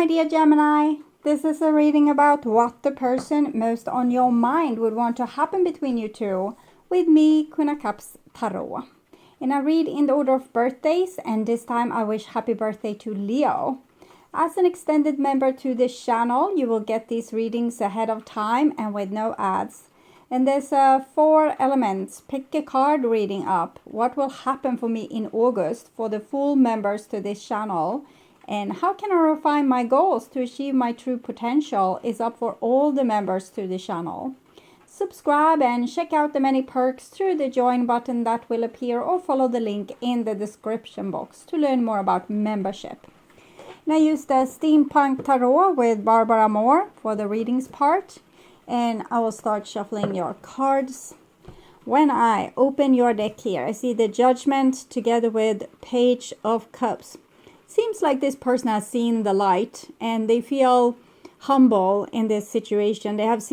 dear Gemini. This is a reading about what the person most on your mind would want to happen between you two with me, Queen of Cups Tarot. And I read in the order of birthdays, and this time I wish happy birthday to Leo. As an extended member to this channel, you will get these readings ahead of time and with no ads. And there's 4 elements. Pick a card reading up. What will happen for me in August for the full members to this channel? And how can I refine my goals to achieve my true potential is up for all the members to the channel. Subscribe and check out the many perks through the join button that will appear, or follow the link in the description box to learn more about membership. And I use the Steampunk Tarot with Barbara Moore for the readings part. And I will start shuffling your cards. When I open your deck here, I see the Judgment together with Page of Cups. Seems like this person has seen the light and they feel humble in this situation. They have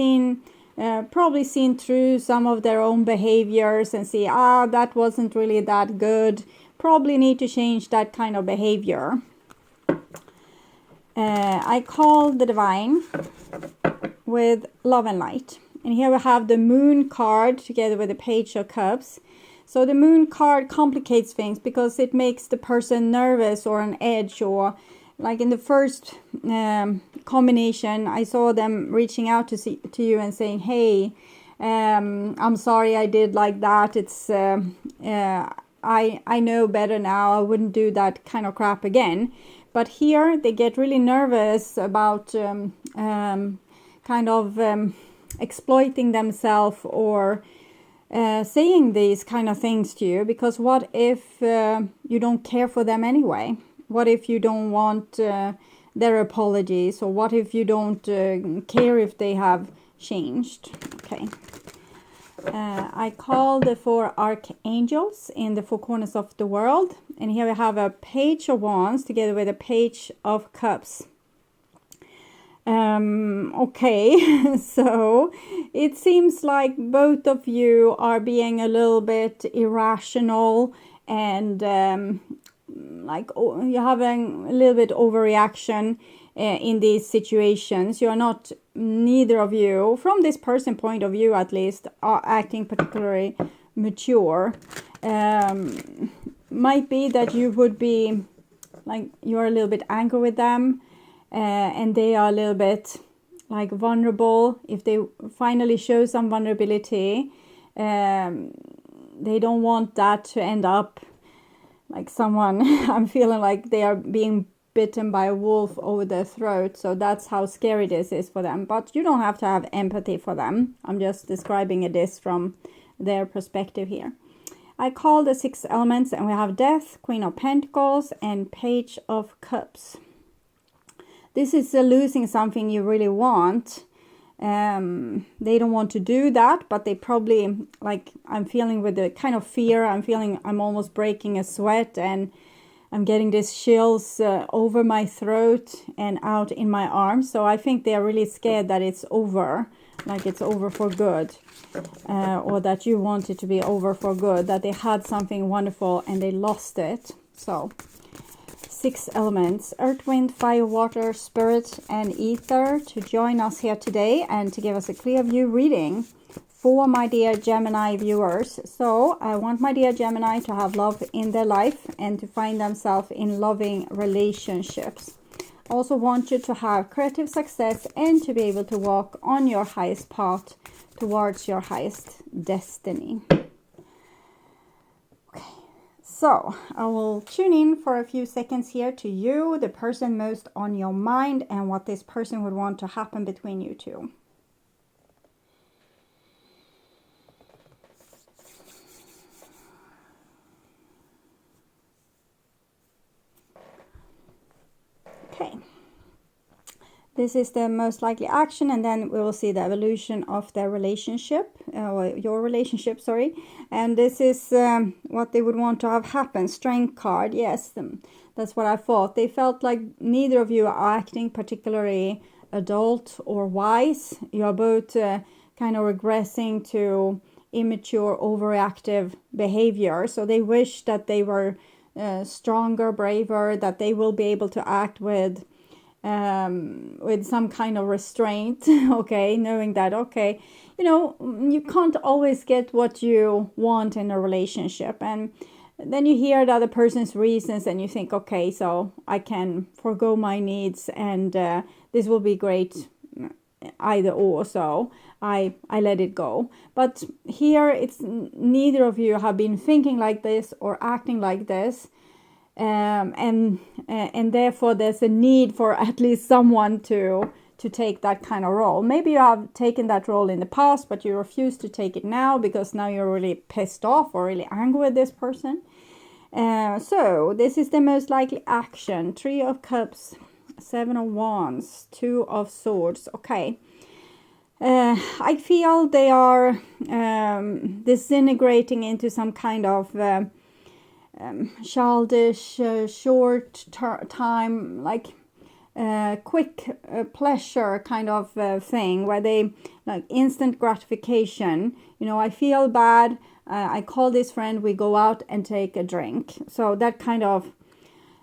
probably seen through some of their own behaviors and see, that wasn't really that good. Probably need to change that kind of behavior. I call the Divine with Love and Light. And here we have the Moon card together with the Page of Cups. So the Moon card complicates things because it makes the person nervous or on edge, or like in the first combination, I saw them reaching out to you and saying, hey, I'm sorry I did like that. It's I know better now. I wouldn't do that kind of crap again. But here they get really nervous about exploiting themselves or saying these kind of things to you, because what if you don't care for them anyway? What if you don't want their apologies, or what if you don't care if they have changed? Okay. I call the 4 archangels in the 4 corners of the world, and here we have a Page of Wands together with a Page of Cups. Okay, so it seems like both of you are being a little bit irrational and you're having a little bit overreaction in these situations. You're not, neither of you, from this person point of view at least, are acting particularly mature. Might be that you would be like, you're a little bit angry with them. And they are a little bit like vulnerable. If they finally show some vulnerability, they don't want that to end up like someone, I'm feeling like they are being bitten by a wolf over their throat. So that's how scary this is for them. But you don't have to have empathy for them. I'm just describing this from their perspective here. I call the 6 elements, and we have Death, Queen of Pentacles, and Page of Cups. This is losing something you really want. They don't want to do that, but they probably, like, I'm feeling with the kind of fear, I'm feeling I'm almost breaking a sweat, and I'm getting these chills over my throat and out in my arms. So I think they are really scared that it's over, like it's over for good, or that you want it to be over for good, that they had something wonderful and they lost it. So 6 elements, earth, wind, fire, water, spirit, and ether, to join us here today and to give us a clear view reading for my dear Gemini viewers. So I want my dear Gemini to have love in their life and to find themselves in loving relationships. Also want you to have creative success and to be able to walk on your highest path towards your highest destiny. So I will tune in for a few seconds here to you, the person most on your mind, and what this person would want to happen between you two. Okay. This is the most likely action, and then we will see the evolution of their relationship, or your relationship, sorry. And this is what they would want to have happen. Strength card, yes, that's what I thought. They felt like neither of you are acting particularly adult or wise. You are both kind of regressing to immature, overreactive behavior. So they wish that they were stronger, braver, that they will be able to act with with some kind of restraint, okay, knowing that, okay, you know, you can't always get what you want in a relationship. And then you hear the other person's reasons and you think, okay, so I can forego my needs and this will be great either or, so I let it go. But here it's neither of you have been thinking like this or acting like this, and therefore there's a need for at least someone to take that kind of role. Maybe you have taken that role in the past, but you refuse to take it now because now you're really pissed off or really angry with this person. So this is the most likely action. 3 of Cups, 7 of Wands, 2 of Swords. Okay. I feel they are disintegrating into some kind of childish, short time, like quick pleasure kind of thing, where they like instant gratification. You know, I feel bad. I call this friend, we go out and take a drink. So that kind of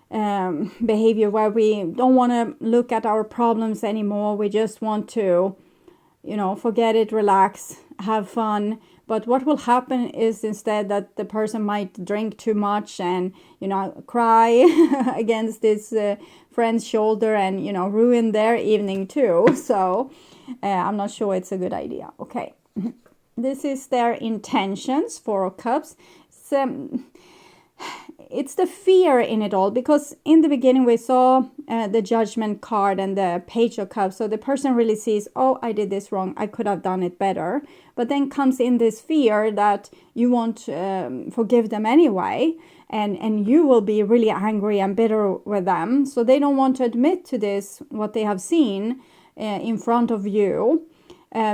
behavior where we don't want to look at our problems anymore. We just want to, you know, forget it, relax, have fun. But what will happen is instead that the person might drink too much and, you know, cry against this friend's shoulder and, you know, ruin their evening too. So I'm not sure it's a good idea. Okay. This is their intentions, 4 of Cups. It's the fear in it all, because in the beginning we saw the Judgment card and the Page of Cups. So the person really sees, oh, I did this wrong, I could have done it better. But then comes in this fear that you won't forgive them anyway, and you will be really angry and bitter with them. So they don't want to admit to this, what they have seen in front of you.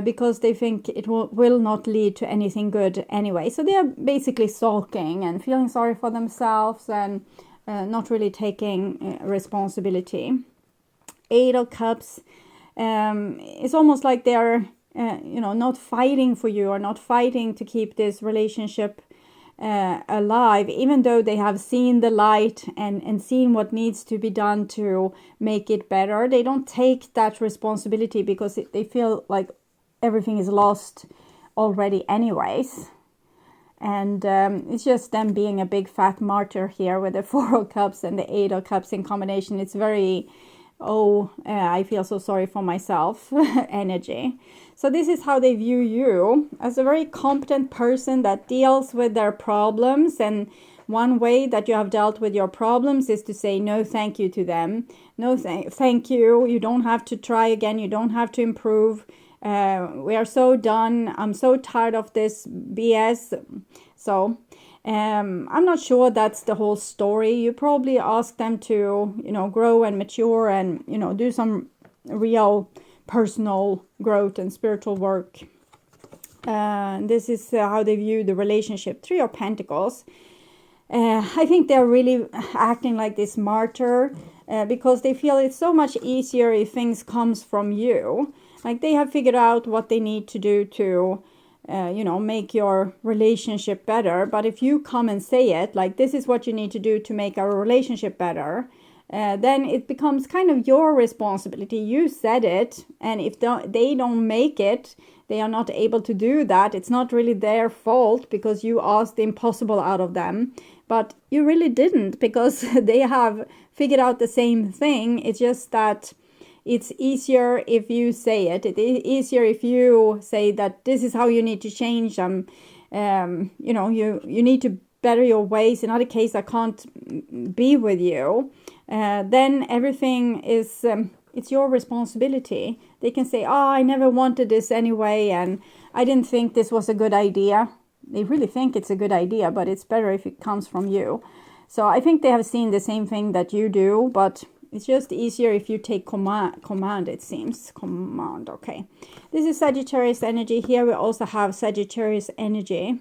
Because they think it will not lead to anything good anyway. So they are basically sulking and feeling sorry for themselves and not really taking responsibility. 8 of Cups, it's almost like they are, you know, not fighting for you or not fighting to keep this relationship alive, even though they have seen the light and seen what needs to be done to make it better. They don't take that responsibility because they feel like everything is lost already anyways. And it's just them being a big fat martyr here with the 4 of Cups and the 8 of Cups in combination. It's very, I feel so sorry for myself energy. So this is how they view you, as a very competent person that deals with their problems. And one way that you have dealt with your problems is to say no thank you to them. No thank you. You don't have to try again. You don't have to improve. We are so done. I'm so tired of this BS. So I'm not sure that's the whole story. You probably ask them to, you know, grow and mature and, you know, do some real personal growth and spiritual work. This is how they view the relationship. 3 of Pentacles. I think they're really acting like this martyr because they feel it's so much easier if things comes from you. Like they have figured out what they need to do to, you know, make your relationship better. But if you come and say it, like this is what you need to do to make our relationship better, then it becomes kind of your responsibility. You said it, and if they don't make it, they are not able to do that. It's not really their fault because you asked the impossible out of them. But you really didn't, because they have figured out the same thing. It's just that it's easier if you say it. It is easier if you say that this is how you need to change them. You know, you need to better your ways. In other case, I can't be with you. Then everything is, it's your responsibility. They can say, oh, I never wanted this anyway, and I didn't think this was a good idea. They really think it's a good idea, but it's better if it comes from you. So I think they have seen the same thing that you do, but it's just easier if you take command, it seems. Command, okay. This is Sagittarius energy. Here we also have Sagittarius energy.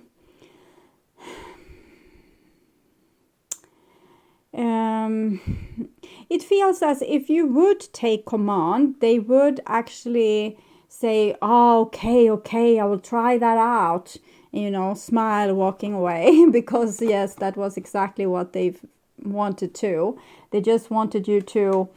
It feels as if you would take command, they would actually say, oh, okay, I will try that out. You know, smile, walking away, because yes, that was exactly what they've wanted to. They just wanted you to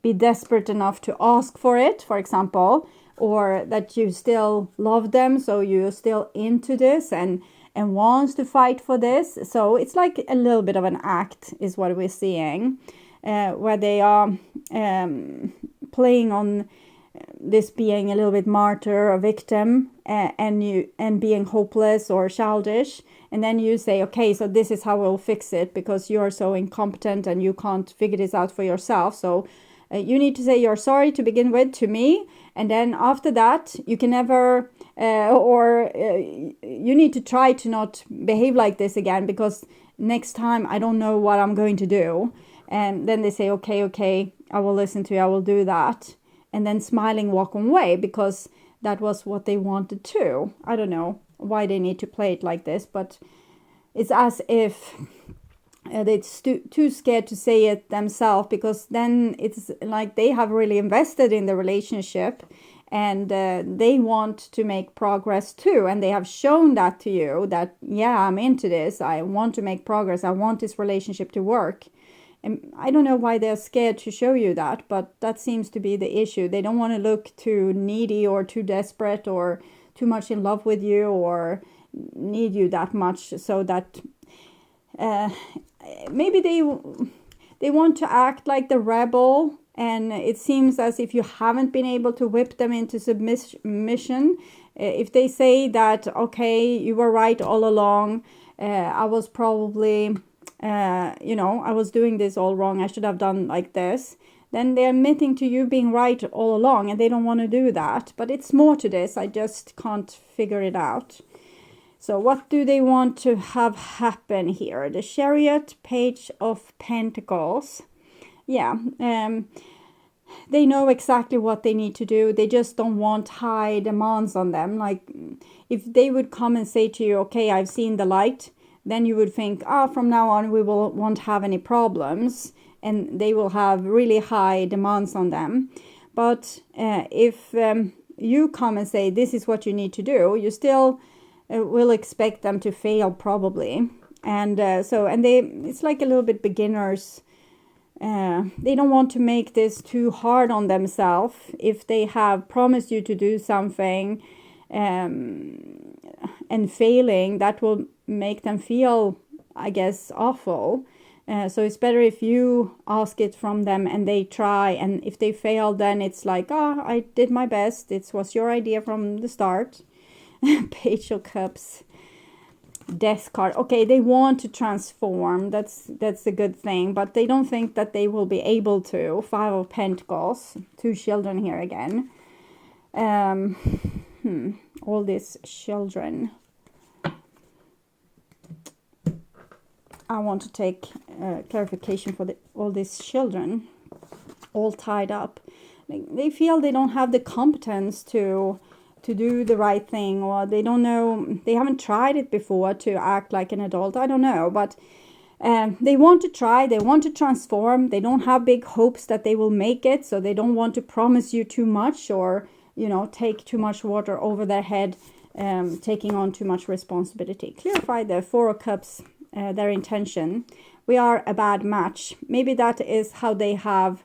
be desperate enough to ask for it, for example, or that you still love them, so you're still into this and wants to fight for this. So it's like a little bit of an act is what we're seeing, where they are playing on this being a little bit martyr or victim, and being hopeless or childish, and then you say, okay, so this is how we'll fix it because you're so incompetent and you can't figure this out for yourself. So you need to say you're sorry to begin with to me, and then after that you can never you need to try to not behave like this again, because next time I don't know what I'm going to do. And then they say, okay, I will listen to you, I will do that, and then smiling walk away because that was what they wanted to. I don't know why they need to play it like this, but it's as if they're too scared to say it themselves, because then it's like they have really invested in the relationship, and they want to make progress too, and they have shown that to you, that yeah, I'm into this, I want to make progress, I want this relationship to work. And I don't know why they're scared to show you that, but that seems to be the issue. They don't want to look too needy or too desperate or too much in love with you or need you that much, so that maybe they want to act like the rebel, and it seems as if you haven't been able to whip them into submission. If they say that, okay, you were right all along, I was probably I was doing this all wrong, I should have done like this, then they're admitting to you being right all along, and they don't want to do that. But it's more to this, I just can't figure it out. So what do they want to have happen here? The Chariot, Page of Pentacles. Yeah, they know exactly what they need to do. They just don't want high demands on them. Like if they would come and say to you, okay, I've seen the light, then you would think, from now on we won't have any problems, and they will have really high demands on them. But if you come and say, this is what you need to do, you still will expect them to fail probably. And it's like a little bit beginners. They don't want to make this too hard on themselves. If they have promised you to do something and failing, that will make them feel, I guess, awful. So it's better if you ask it from them and they try, and if they fail, then it's like, I did my best, it was your idea from the start. Page of Cups, Death card. Okay, they want to transform, that's a good thing, but they don't think that they will be able to. Five of Pentacles, two children here again. All these children. I want to take clarification for all these children, all tied up. They feel they don't have the competence to do the right thing, or they don't know, they haven't tried it before to act like an adult. I don't know, but they want to try, they want to transform. They don't have big hopes that they will make it, so they don't want to promise you too much, or take too much water over their head, taking on too much responsibility. Clarify the Four of Cups. Their intention. We are a bad match. Maybe that is how they have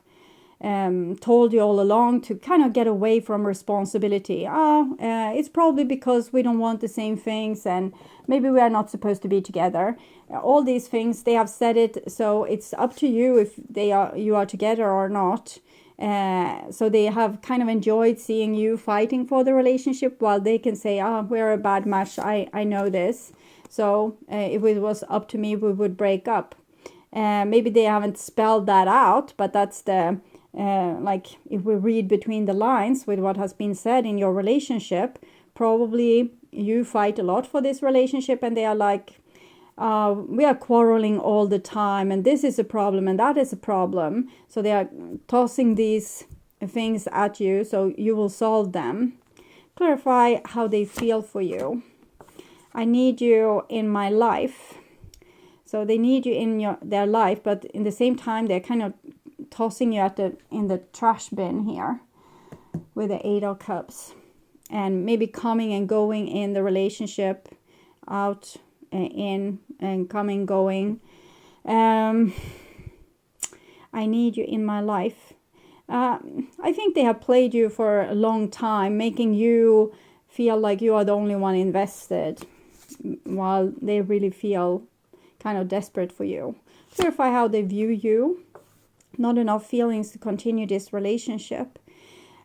told you all along, to kind of get away from responsibility. It's probably because we don't want the same things, and maybe we are not supposed to be together. All these things, they have said it, so it's up to you if you are together or not. So they have kind of enjoyed seeing you fighting for the relationship, while they can say, we're a bad match, I know this. So if it was up to me, we would break up. Maybe they haven't spelled that out, but that's the, like if we read between the lines with what has been said in your relationship, probably you fight a lot for this relationship, and they are like, we are quarreling all the time, and this is a problem and that is a problem. So they are tossing these things at you, so you will solve them. Clarify how they feel for you. I need you in my life. So they need you in their life, but in the same time, they're kind of tossing you in the trash bin here with the Eight of Cups. And maybe coming and going in the relationship, out, in, and coming, going. I need you in my life. I think they have played you for a long time, making you feel like you are the only one invested, while they really feel kind of desperate for you. Clarify how they view you. Not enough feelings to continue this relationship.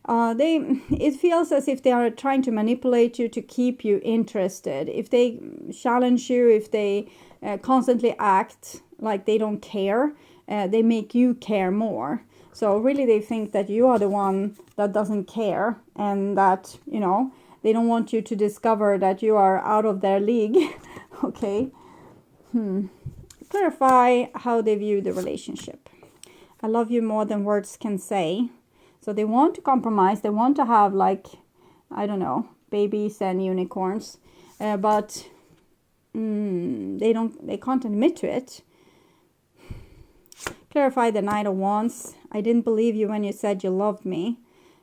It feels as if they are trying to manipulate you to keep you interested. If they challenge you, if they constantly act like they don't care, they make you care more. So really they think that you are the one that doesn't care, and that, you know, they don't want you to discover that you are out of their league. Okay. Clarify how they view the relationship. I love you more than words can say. So they want to compromise. They want to have, like, I don't know, babies and unicorns. But they can't admit to it. Clarify the Knight of Wands. I didn't believe you when you said you loved me.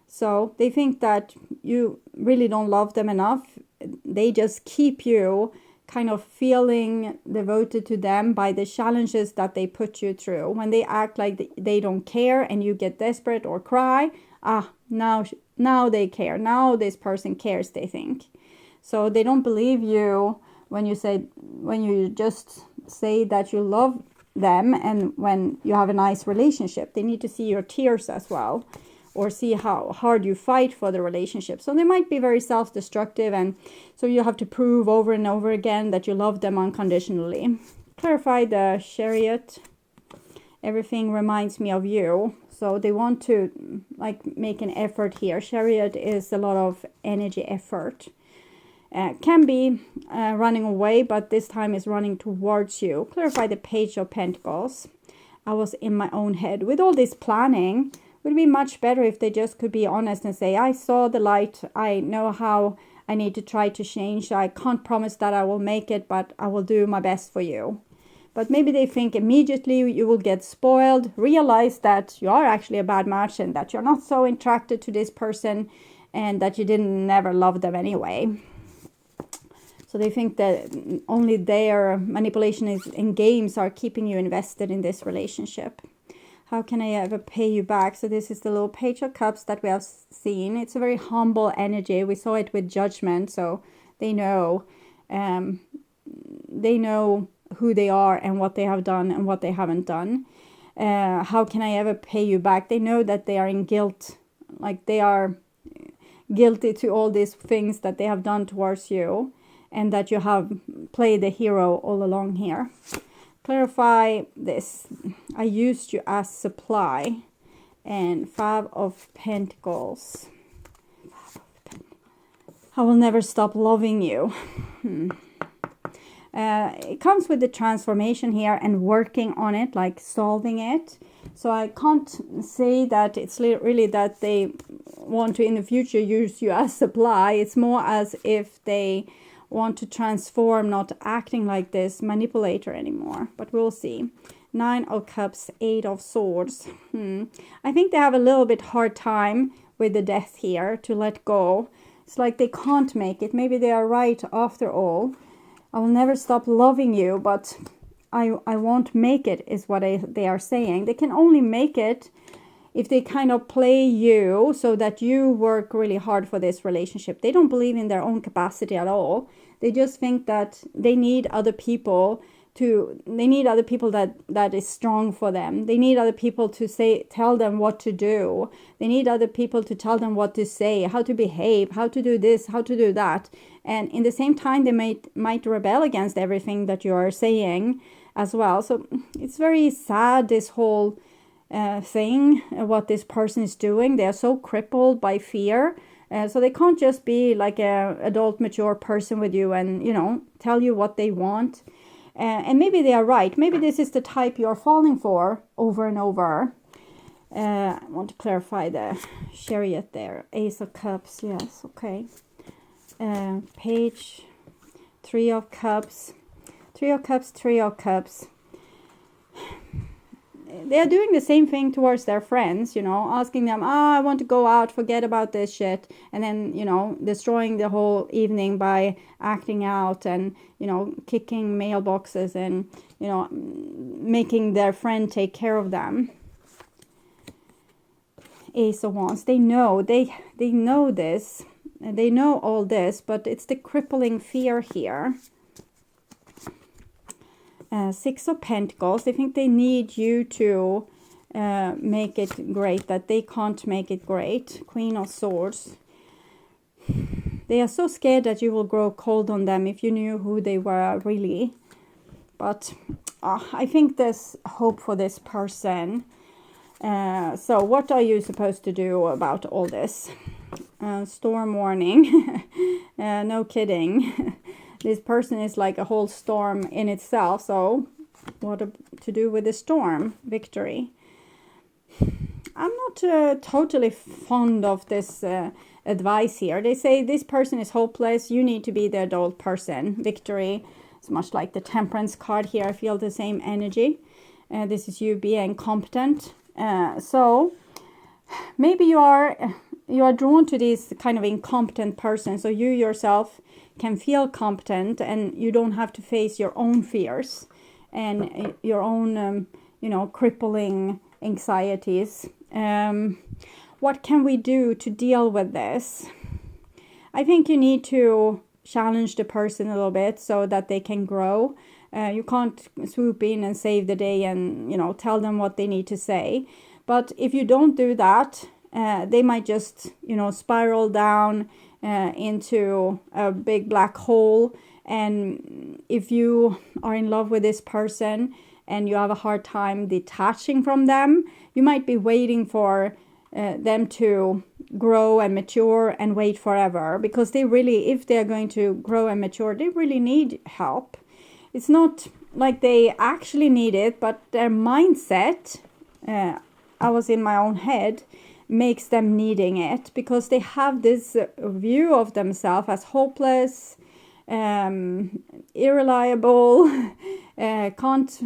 So they think that you really don't love them enough. They just keep you kind of feeling devoted to them by the challenges that they put you through. When they act like they don't care and you get desperate or cry, now they care. Now this person cares, they think. So they don't believe you when you just say that you love them, and when you have a nice relationship. They need to see your tears as well, or see how hard you fight for the relationship. So they might be very self-destructive, and so you have to prove over and over again that you love them unconditionally. Clarify the Chariot. Everything reminds me of you. So they want to, like, make an effort here. Chariot is a lot of energy effort. Can be running away, but this time is running towards you. Clarify the Page of Pentacles. I was in my own head. With all this planning, it would be much better if they just could be honest and say, I saw the light. I know how I need to try to change. I can't promise that I will make it, but I will do my best for you. But maybe they think immediately you will get spoiled, realize that you are actually a bad match and that you're not so attracted to this person and that you didn't never love them anyway. So they think that only their manipulation in games are keeping you invested in this relationship. How can I ever pay you back? So this is the little Page of Cups that we have seen. It's a very humble energy. We saw it with Judgment, so they know who they are and what they have done and what they haven't done. How can I ever pay you back? They know that they are in guilt, like they are guilty to all these things that they have done towards you, and that you have played the hero all along here. Clarify this. I used you as supply. And 5 of Pentacles. I will never stop loving you. It comes with the transformation here and working on it, like solving it. So I can't say that it's really that they want to in the future use you as supply. It's more as if they want to transform, not acting like this manipulator anymore. But we'll see. 9 of Cups, 8 of Swords. I think they have a little bit hard time with the Death here to let go. It's like they can't make it. Maybe they are right after all. I will never stop loving you, but I won't make it, is what they are saying. They can only make it if they kind of play you so that you work really hard for this relationship. They don't believe in their own capacity at all. They just think that they need other people that is strong for them. They need other people to tell them what to do. They need other people to tell them what to say, how to behave, how to do this, how to do that. And in the same time, they might rebel against everything that you are saying as well. So it's very sad, this whole thing, what this person is doing. They are so crippled by fear. So they can't just be like a adult, mature person with you and, tell you what they want. And maybe they are right. Maybe this is the type you're falling for over and over. I want to clarify the Chariot there. Ace of Cups. Yes, okay. Page, 3 of Cups. 3 of Cups, 3 of Cups. They are doing the same thing towards their friends, asking them, I want to go out, forget about this shit. And then, destroying the whole evening by acting out and, kicking mailboxes and, making their friend take care of them. Ace of Wands. They know this. They know all this, but it's the crippling fear here. Six of Pentacles. They think they need you to make it great, that they can't make it great. Queen of Swords. They are so scared that you will grow cold on them if you knew who they were really. But I think there's hope for this person. So what are you supposed to do about all this? Storm warning. No kidding. This person is like a whole storm in itself. So what to do with the storm? Victory. I'm not totally fond of this advice here. They say this person is hopeless. You need to be the adult person. Victory. It's much like the Temperance card here. I feel the same energy. This is you being competent. So maybe you are drawn to this kind of incompetent person. So you yourself can feel competent and you don't have to face your own fears and your own, crippling anxieties. What can we do to deal with this? I think you need to challenge the person a little bit so that they can grow. You can't swoop in and save the day and, tell them what they need to say. But if you don't do that, they might just, spiral down into a big black hole. And if you are in love with this person and you have a hard time detaching from them, you might be waiting for them to grow and mature and wait forever. Because they really, if they're going to grow and mature, they really need help. It's not like they actually need it, but their mindset, I was in my own head, makes them needing it. Because they have this view of themselves as hopeless, irreliable, can't,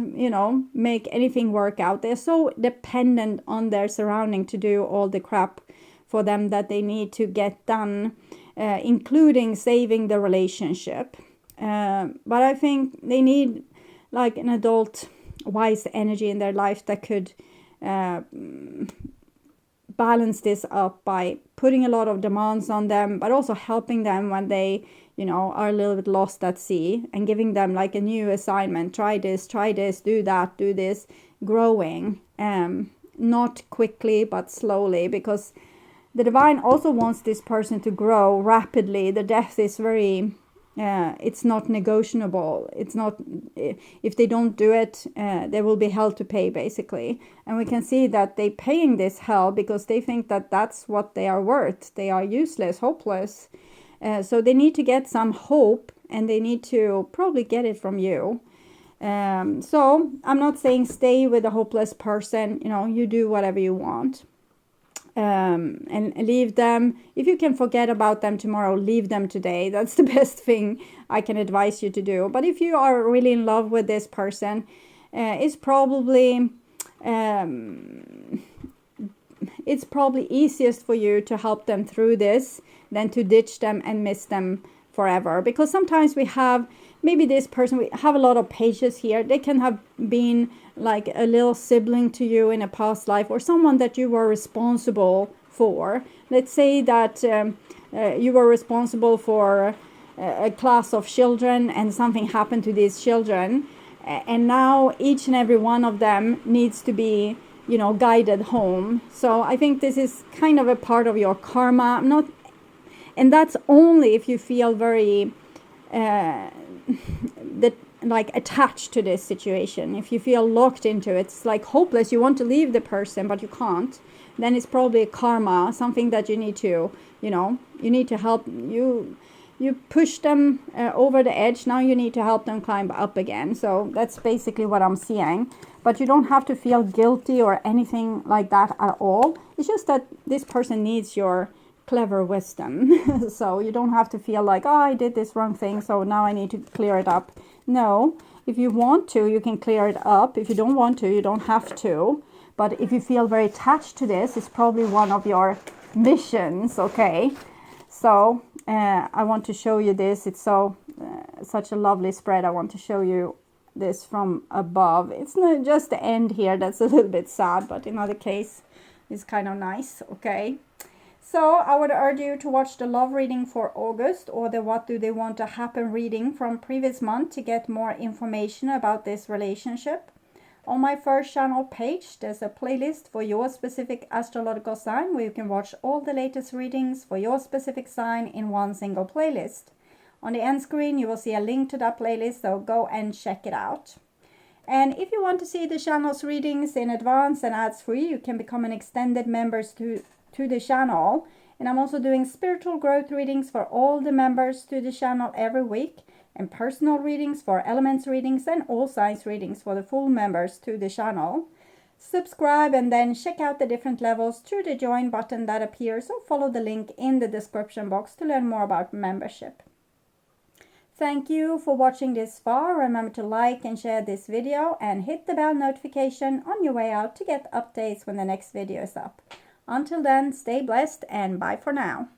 make anything work out. They're so dependent on their surrounding to do all the crap for them that they need to get done, including saving the relationship. But I think they need like an adult wise energy in their life that could balance this up by putting a lot of demands on them, but also helping them when they, are a little bit lost at sea, and giving them like a new assignment. Try this, do that, do this, growing, not quickly, but slowly, because the divine also wants this person to grow rapidly. The death is very, it's not negotiable. It's not, if they don't do it, they will be hell to pay, basically. And we can see that they're paying this hell because they think that that's what they are worth. They are useless, hopeless. So they need to get some hope, and they need to probably get it from you. So I'm not saying stay with a hopeless person. You do whatever you want. And leave them. If you can forget about them tomorrow, leave them today. That's the best thing I can advise you to do. But if you are really in love with this person, it's probably easiest for you to help them through this than to ditch them and miss them forever. Because sometimes we have, maybe this person, we have a lot of pages here. They can have been like a little sibling to you in a past life, or someone that you were responsible for. Let's say that you were responsible for a class of children and something happened to these children, and now each and every one of them needs to be, guided home. So I think this is kind of a part of your karma. And that's only if you feel very attached to this situation. If you feel locked into it, it's like hopeless. You want to leave the person, but you can't. Then it's probably a karma, something that you need to, you need to help. You push them over the edge. Now you need to help them climb up again. So that's basically what I'm seeing. But you don't have to feel guilty or anything like that at all. It's just that this person needs your clever wisdom. So you don't have to feel like, I did this wrong thing, so now I need to clear it up. No, if you want to, you can clear it up. If you don't want to, you don't have to. But if you feel very attached to this, it's probably one of your missions, okay? So I want to show you this. It's such a lovely spread. I want to show you this from above. It's not just the end here that's a little bit sad, but in other case, is kind of nice, okay? So I would urge you to watch the love reading for August, or the what do they want to happen reading from previous month to get more information about this relationship. On my first channel page, there's a playlist for your specific astrological sign where you can watch all the latest readings for your specific sign in one single playlist. On the end screen, you will see a link to that playlist, so go and check it out. And if you want to see the channel's readings in advance and ads-free, you can become an extended member to the channel. And I'm also doing spiritual growth readings for all the members to the channel every week, and personal readings for elements readings and all signs readings for the full members to the channel. Subscribe and then check out the different levels through the join button that appears, or follow the link in the description box to learn more about membership. Thank you for watching this far. Remember to like and share this video and hit the bell notification on your way out to get updates when the next video is up. Until then, stay blessed and bye for now.